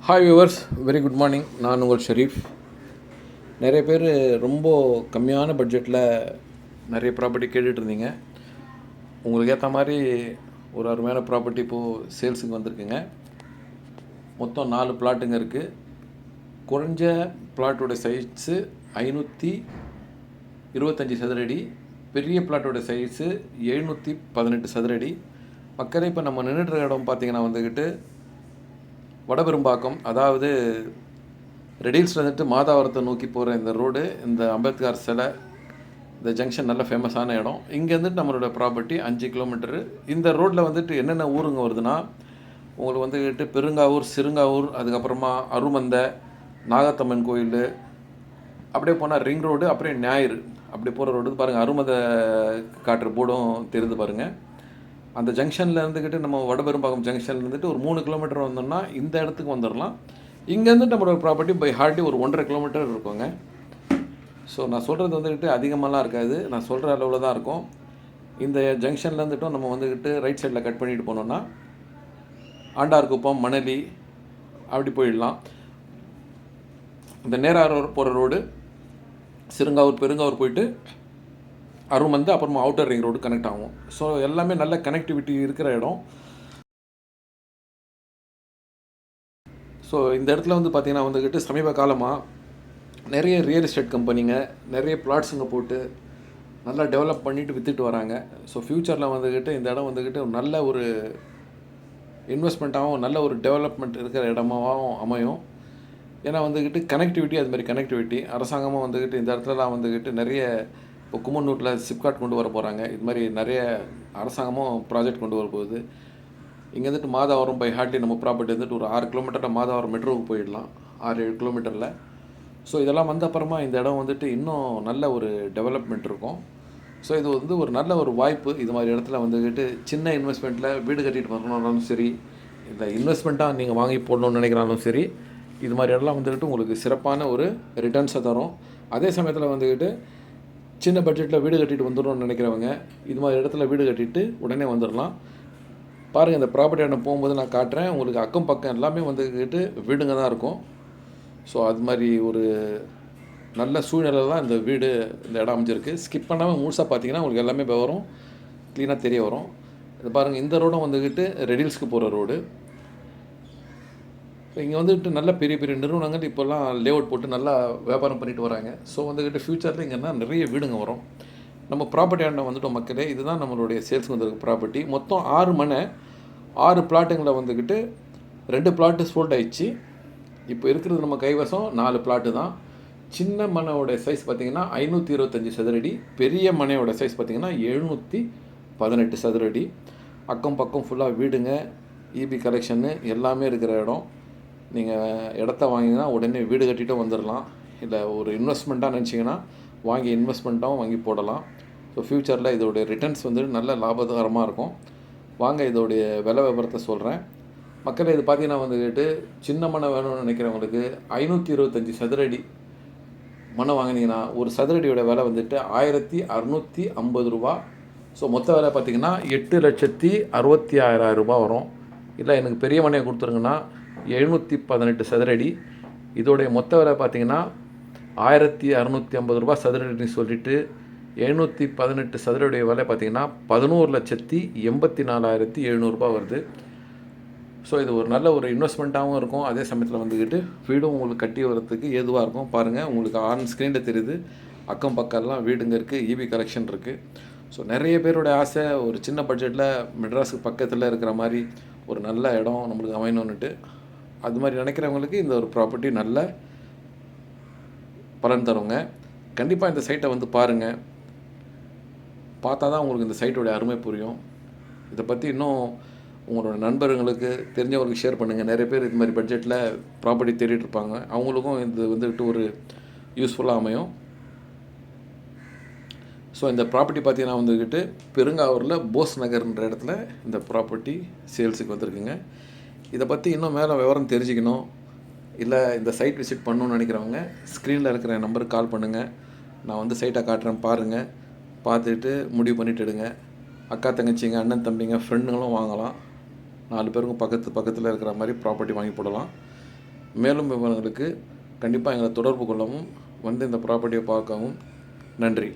Hi viewers, very good morning. நான் உங்கள் ஷெரீஃப். நிறைய பேர் ரொம்ப கம்மியான பட்ஜெட்டில் நிறைய ப்ராப்பர்ட்டி கேட்டுட்டு இருந்தீங்க. உங்களுக்கு ஏற்ற மாதிரி ஒரு அருமையான ப்ராப்பர்ட்டி இப்போது சேல்ஸுக்கு வந்திருக்குங்க. மொத்தம் 4 பிளாட்டுங்க இருக்குது. குறைஞ்ச பிளாட்டோட சைஸு 525 சதுரடி, பெரிய பிளாட்டோட சைஸு 718 சதுரடி. மக்களே, இப்போ நம்ம நின்றுட்டு இடம் பார்த்திங்கன்னா வந்துக்கிட்டு வடபெரும்பாக்கம், அதாவது ரெடில்ஸில் வந்துட்டு மாதாவரத்தை நோக்கி போகிற இந்த ரோடு, இந்த அம்பேத்கர் சிலை, இந்த ஜங்ஷன் நல்ல ஃபேமஸான இடம். இங்கேருந்துட்டு நம்மளோட ப்ராப்பர்ட்டி 5 கிலோமீட்டரு. இந்த ரோட்டில் வந்துட்டு என்னென்ன ஊருங்க வருதுன்னா, உங்களுக்கு வந்துக்கிட்டு பெருங்காவூர், சிறுங்காவூர், அதுக்கப்புறமா அருமந்தை, நாகத்தம்மன் கோயில், அப்படியே போனால் ரிங் ரோடு, அப்படியே ஞாயிறு அப்படி போகிற ரோடு பாருங்கள். அருமந்தை காட்டுற போர்டும் தெரிந்து பாருங்கள். அந்த ஜங்ஷனில் இருந்துக்கிட்டு நம்ம வடபெரும்பாக்கம் ஜங்ஷனில் இருந்துட்டு ஒரு 3 கிலோமீட்டர் வந்தோம்னா இந்த இடத்துக்கு வந்துடலாம். இங்கேருந்து நம்மளோட ப்ராப்பர்ட்டி பை ஹார்ட்லி ஒரு 1.5 கிலோமீட்டர் இருக்குங்க. ஸோ நான் சொல்கிறது வந்துக்கிட்டு அதிகமாகலாம் இருக்காது, நான் சொல்கிற அளவில் தான் இருக்கும். இந்த ஜங்ஷனில் இருந்துட்டும் நம்ம வந்துக்கிட்டு ரைட் சைடில் கட் பண்ணிட்டு போனோம்னா ஆண்டார்குப்பம், மணலி அப்படி போயிடலாம். இந்த நேரார் போகிற ரோடு சிறுங்காவூர், பெருங்காவூர் போயிட்டு அருமந்தை, அப்புறமா அவுட்டர் ரிங் ரோடு கனெக்ட் ஆகும். ஸோ எல்லாமே நல்ல கனெக்டிவிட்டி இருக்கிற இடம். ஸோ இந்த இடத்துல வந்து பார்த்திங்கன்னா வந்துக்கிட்டு சமீப காலமாக நிறைய ரியல் எஸ்டேட் கம்பெனிங்க நிறைய பிளாட்ஸுங்க போட்டு நல்லா டெவலப் பண்ணிவிட்டு விற்றுட்டு வராங்க. ஸோ ஃப்யூச்சரில் வந்துக்கிட்டு இந்த இடம் வந்துக்கிட்டு நல்ல ஒரு இன்வெஸ்ட்மெண்ட்டாகவும் நல்ல ஒரு டெவலப்மெண்ட் இருக்கிற இடமாகவும் அமையும். ஏன்னா வந்துக்கிட்டு கனெக்டிவிட்டி, அதுமாதிரி கனெக்டிவிட்டி அரசாங்கமாக வந்துக்கிட்டு இந்த இடத்துலலாம் வந்துக்கிட்டு நிறைய இப்போ கும்மனூரில் சிப்காட் கொண்டு வர போகிறாங்க. இது மாதிரி நிறைய அரசாங்கமும் ப்ராஜெக்ட் கொண்டு வர போகுது. இங்கேருந்துட்டு மாதாவரம் பை ஹார்ட்லி நம்ம ப்ராப்பர்ட்டி வந்துட்டு ஒரு 6 கிலோமீட்டரில் மாதாவரம் மெட்ரோவுக்கு போயிடலாம், 6-7 கிலோமீட்டரில். ஸோ இதெல்லாம் வந்த அப்புறமா இந்த இடம் வந்துட்டு இன்னும் நல்ல ஒரு டெவலப்மெண்ட் இருக்கும். ஸோ இது வந்து ஒரு நல்ல ஒரு வாய்ப்பு. இது மாதிரி இடத்துல வந்துக்கிட்டு சின்ன இன்வெஸ்ட்மெண்ட்டில் வீடு கட்டிட்டு வரணுன்னாலும் சரி, இந்த இன்வெஸ்ட்மெண்ட்டாக நீங்கள் வாங்கி போடணுன்னு நினைக்கிறாலும் சரி, இது மாதிரி இடம்லாம் வந்துக்கிட்டு உங்களுக்கு சிறப்பான ஒரு ரிட்டர்ன்ஸை தரும். அதே சமயத்தில் வந்துக்கிட்டு சின்ன பட்ஜெட்டில் வீடு கட்டிட்டு வந்துடணும்னு நினைக்கிறவங்க இது மாதிரி இடத்துல வீடு கட்டிட்டு உடனே வந்துடலாம். பாருங்கள், இந்த ப்ராப்பர்ட்டி இடம் போகும்போது நான் காட்டுறேன் உங்களுக்கு. அக்கம் பக்கம் எல்லாமே வந்துக்கிட்டு வீடுங்க தான் இருக்கும். ஸோ அது மாதிரி ஒரு நல்ல சூழ்நிலை தான் இந்த வீடு, இந்த இடம் அமைஞ்சிருக்கு. ஸ்கிப் பண்ணாமல் முழுசாக பார்த்தீங்கன்னா உங்களுக்கு எல்லாமே வரும், க்ளீனாக தெரிய வரும். இது பாருங்கள், இந்த ரோடும் வந்துக்கிட்டு ரெடில்ஸ்க்கு போகிற ரோடு. இங்கே வந்துக்கிட்டு நல்ல பெரிய பெரிய நிறுவனங்கள் இப்போல்லாம் லேஅவுட் போட்டு நல்லா வியாபாரம் பண்ணிட்டு வராங்க. ஸோ வந்துக்கிட்டு ஃப்யூச்சரில் இங்கேனா நிறைய வீடுங்க வரும். நம்ம ப்ராப்பர்ட்டி ஆண்ட வந்துட்டோம் மக்களே. இதுதான் நம்மளுடைய சேல்ஸ் வந்திருக்கு ப்ராப்பர்ட்டி. மொத்தம் 6 மனை, 6 பிளாட்டுங்களை வந்துக்கிட்டு 2 பிளாட்டு சோல்ட் ஆயிடுச்சு. இப்போ இருக்கிறது நம்ம கைவசம் 4 பிளாட்டு தான். சின்ன மனையோட சைஸ் பார்த்திங்கன்னா 525 சதுரடி, பெரிய மனையோட சைஸ் பார்த்திங்கன்னா 718 சதுரடி. அக்கம் பக்கம் ஃபுல்லாக வீடுங்க, இபி கலெக்ஷன்னு எல்லாமே இருக்கிற இடம். நீங்கள் இடத்த வாங்கினா உடனே வீடு கட்டிட்டு வந்துடலாம். இல்லை ஒரு இன்வெஸ்ட்மெண்ட்டாக நினச்சிங்கன்னா வாங்கி இன்வெஸ்ட்மெண்ட்டாகவும் வாங்கி போடலாம். ஸோ ஃப்யூச்சரில் இதோடைய ரிட்டர்ன்ஸ் வந்து நல்ல லாபகரமாக இருக்கும். வாங்க இதோடைய விலை விவரத்தை சொல்கிறேன். மக்கள், இது பார்த்தீங்கன்னா வந்துக்கிட்டு சின்ன மனை வேணும்னு நினைக்கிறவங்களுக்கு 525 சதுரடி மனை வாங்கினீங்கன்னா ஒரு சதுரடியோட விலை வந்துட்டு 1650 ரூபா. ஸோ மொத்த விலை பார்த்திங்கன்னா 8,66,000 ரூபா வரும். இல்லை எனக்கு பெரிய மனையை கொடுத்துருங்கன்னா 718 சதுரடி, இதோடைய மொத்த விலை பார்த்திங்கன்னா 1650 ரூபா சதுரடின்னு சொல்லிவிட்டு 718 சதுரடிய விலை பார்த்திங்கன்னா 11,84,700 ரூபா வருது. ஸோ இது ஒரு நல்ல ஒரு இன்வெஸ்ட்மெண்ட்டாகவும் இருக்கும். அதே சமயத்தில் வந்துக்கிட்டு வீடும் உங்களுக்கு கட்டி வரத்துக்கு ஏதுவாக இருக்கும். பாருங்கள், உங்களுக்கு ஆன் ஸ்க்ரீனில் தெரியுது அக்கம் பக்கம்லாம் வீடுங்க இருக்குது, இபி கலெக்ஷன் இருக்குது. ஸோ நிறைய பேரோட ஆசை ஒரு சின்ன பட்ஜெட்டில் மெட்ராஸுக்கு பக்கத்தில் இருக்கிற மாதிரி ஒரு நல்ல இடம் நம்மளுக்கு அமையணுன்னுட்டு. அது மாதிரி நினைக்கிறவங்களுக்கு இந்த ஒரு ப்ராப்பர்ட்டி நல்ல பலன் தருங்க. கண்டிப்பாக இந்த சைட்டை வந்து பாருங்கள். பார்த்தா தான் உங்களுக்கு இந்த சைட்டோடைய அருமை புரியும். இதை பற்றி இன்னும் உங்களோட நண்பர்களுக்கு தெரிஞ்சவங்களுக்கு ஷேர் பண்ணுங்கள். நிறைய பேர் இது மாதிரி பட்ஜெட்டில் ப்ராப்பர்ட்டி தேடிட்டு இருப்பாங்க, அவங்களுக்கும் இது வந்துட்டு ஒரு யூஸ்ஃபுல்லாக அமையும். ஸோ இந்த ப்ராப்பர்ட்டி பார்த்தீங்கன்னா வந்துக்கிட்டு பெருங்காவூரில் போஸ் நகர்ன்ற இடத்துல இந்த ப்ராப்பர்ட்டி சேல்ஸுக்கு வந்திருக்குங்க. இதை பற்றி இன்னும் மேலே விவரம் தெரிஞ்சுக்கணும், இல்லை இந்த சைட் விசிட் பண்ணணுன்னு நினைக்கிறவங்க ஸ்க்ரீனில் இருக்கிற நம்பருக்கு கால் பண்ணுங்கள். நான் வந்து சைட்டை காட்டுறேன், பாருங்கள். பார்த்துட்டு முடிவு பண்ணிவிட்டு எடுங்க. அக்கா தங்கச்சிங்க, அண்ணன் தம்பிங்க, ஃப்ரெண்டுங்களும் வாங்கலாம். 4 பேருக்கும் பக்கத்தில் இருக்கிற மாதிரி ப்ராப்பர்ட்டி வாங்கி போடலாம். மேலும் விவரங்களுக்கு கண்டிப்பாக எங்களை தொடர்பு கொள்ளவும் வந்து இந்த ப்ராப்பர்ட்டியை பார்க்கவும். நன்றி.